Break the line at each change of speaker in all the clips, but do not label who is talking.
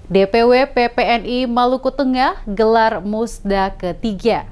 DPW PPNI Maluku Tengah gelar Musda ketiga.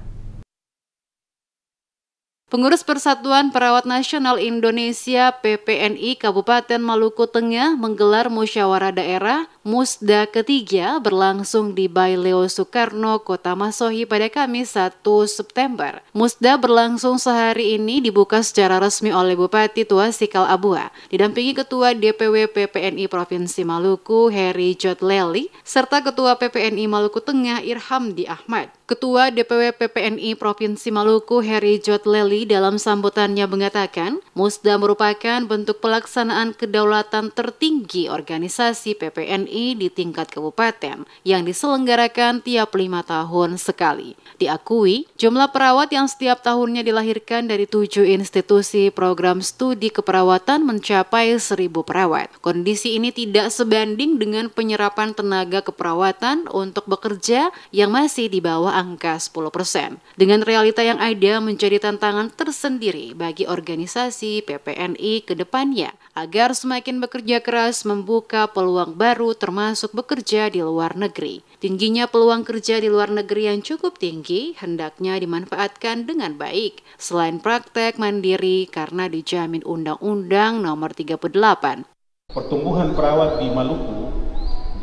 Pengurus Persatuan Perawat Nasional Indonesia PPNI Kabupaten Maluku Tengah menggelar musyawarah daerah Musda ketiga berlangsung di Baileo Soekarno, Kota Masohi pada Kamis 1 September. Musda berlangsung sehari ini dibuka secara resmi oleh Bupati Tuasikal Abua, didampingi Ketua DPW PPNI Provinsi Maluku Heri Jotleli, serta Ketua PPNI Maluku Tengah Irhamdi Ahmad. Ketua DPW PPNI Provinsi Maluku Heri Jotleli dalam sambutannya mengatakan, Musda merupakan bentuk pelaksanaan kedaulatan tertinggi organisasi PPNI di tingkat kabupaten yang diselenggarakan tiap 5 tahun sekali. Diakui, jumlah perawat yang setiap tahunnya dilahirkan dari 7 institusi program studi keperawatan mencapai 1.000 perawat. Kondisi ini tidak sebanding dengan penyerapan tenaga keperawatan untuk bekerja yang masih di bawah angka 10%. Dengan realita yang ada menjadi tantangan tersendiri bagi organisasi PPNI ke depannya agar semakin bekerja keras membuka peluang baru termasuk bekerja di luar negeri. Tingginya peluang kerja di luar negeri yang cukup tinggi hendaknya dimanfaatkan dengan baik selain praktek mandiri karena dijamin Undang-Undang Nomor 38.
Pertumbuhan perawat di Maluku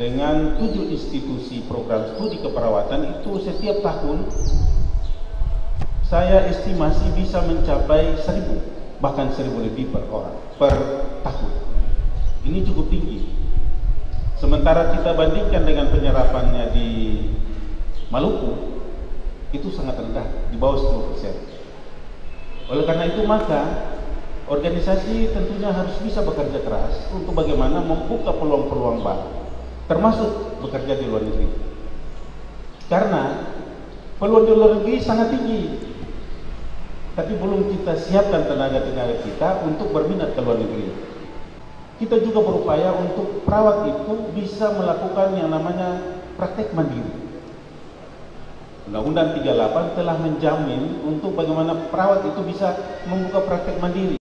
dengan 7 institusi program studi keperawatan itu setiap tahun saya estimasi bisa mencapai 1.000, bahkan 1.000 lebih per orang per tahun. Ini cukup tinggi. Sementara kita bandingkan dengan penyerapannya di Maluku, itu sangat rendah, di bawah 10%. Oleh karena itu maka organisasi tentunya harus bisa bekerja keras untuk bagaimana membuka peluang-peluang baru, termasuk bekerja di luar negeri. Karena peluang di luar negeri sangat tinggi, tapi belum kita siapkan tenaga-tenaga kita untuk berminat ke luar negeri. Kita juga berupaya untuk perawat itu bisa melakukan yang namanya praktek mandiri. Undang-Undang 38 telah menjamin untuk bagaimana perawat itu bisa membuka praktek mandiri.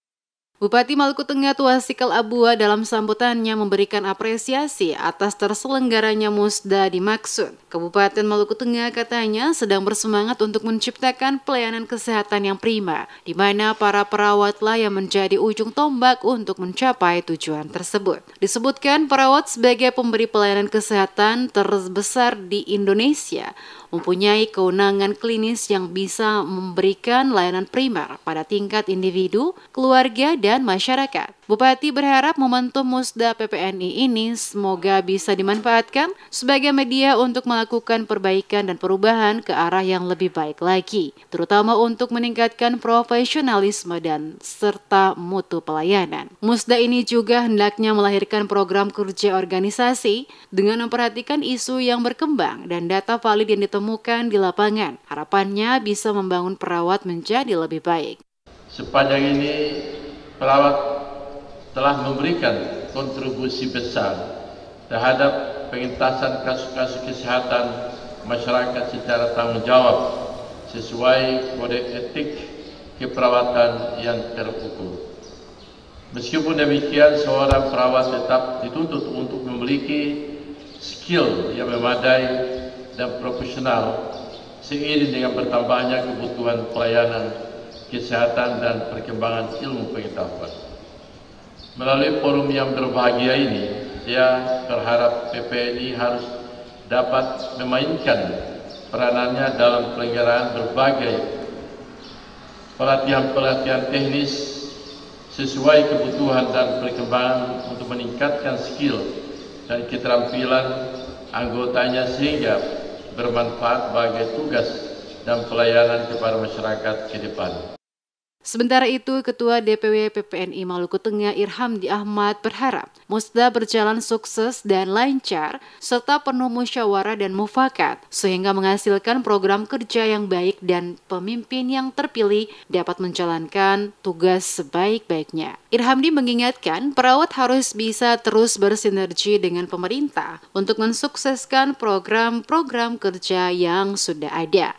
Bupati Maluku Tengah Tuasikal Abua dalam sambutannya memberikan apresiasi atas terselenggaranya Musda dimaksud. Kabupaten Maluku Tengah katanya sedang bersemangat untuk menciptakan pelayanan kesehatan yang prima, di mana para perawatlah yang menjadi ujung tombak untuk mencapai tujuan tersebut. Disebutkan perawat sebagai pemberi pelayanan kesehatan terbesar di Indonesia, mempunyai kewenangan klinis yang bisa memberikan layanan primer pada tingkat individu, keluarga, dan masyarakat. Bupati berharap momentum Musda PPNI ini semoga bisa dimanfaatkan sebagai media untuk melakukan perbaikan dan perubahan ke arah yang lebih baik lagi, terutama untuk meningkatkan profesionalisme dan serta mutu pelayanan. Musda ini juga hendaknya melahirkan program kerja organisasi dengan memperhatikan isu yang berkembang dan data valid yang ditemukan di lapangan. Harapannya bisa membangun perawat menjadi lebih baik.
Sepanjang ini perawat telah memberikan kontribusi besar terhadap pengentasan kasus-kasus kesehatan masyarakat secara tanggung jawab sesuai kode etik keperawatan yang terukur. Meskipun demikian, seorang perawat tetap dituntut untuk memiliki skill yang memadai dan profesional seiring dengan bertambahnya kebutuhan pelayanan kesehatan dan perkembangan ilmu pengetahuan. Melalui forum yang berbahagia ini, saya berharap PPNI harus dapat memainkan peranannya dalam penyelenggaraan berbagai pelatihan-pelatihan teknis sesuai kebutuhan dan perkembangan untuk meningkatkan skill dan keterampilan anggotanya sehingga bermanfaat bagi tugas dan pelayanan kepada masyarakat ke depan.
Sementara itu, Ketua DPW PPNI Maluku Tengah Irhamdi Ahmad berharap Musda berjalan sukses dan lancar serta penuh musyawarah dan mufakat sehingga menghasilkan program kerja yang baik dan pemimpin yang terpilih dapat menjalankan tugas sebaik-baiknya. Irhamdi mengingatkan perawat harus bisa terus bersinergi dengan pemerintah untuk mensukseskan program-program kerja yang sudah ada.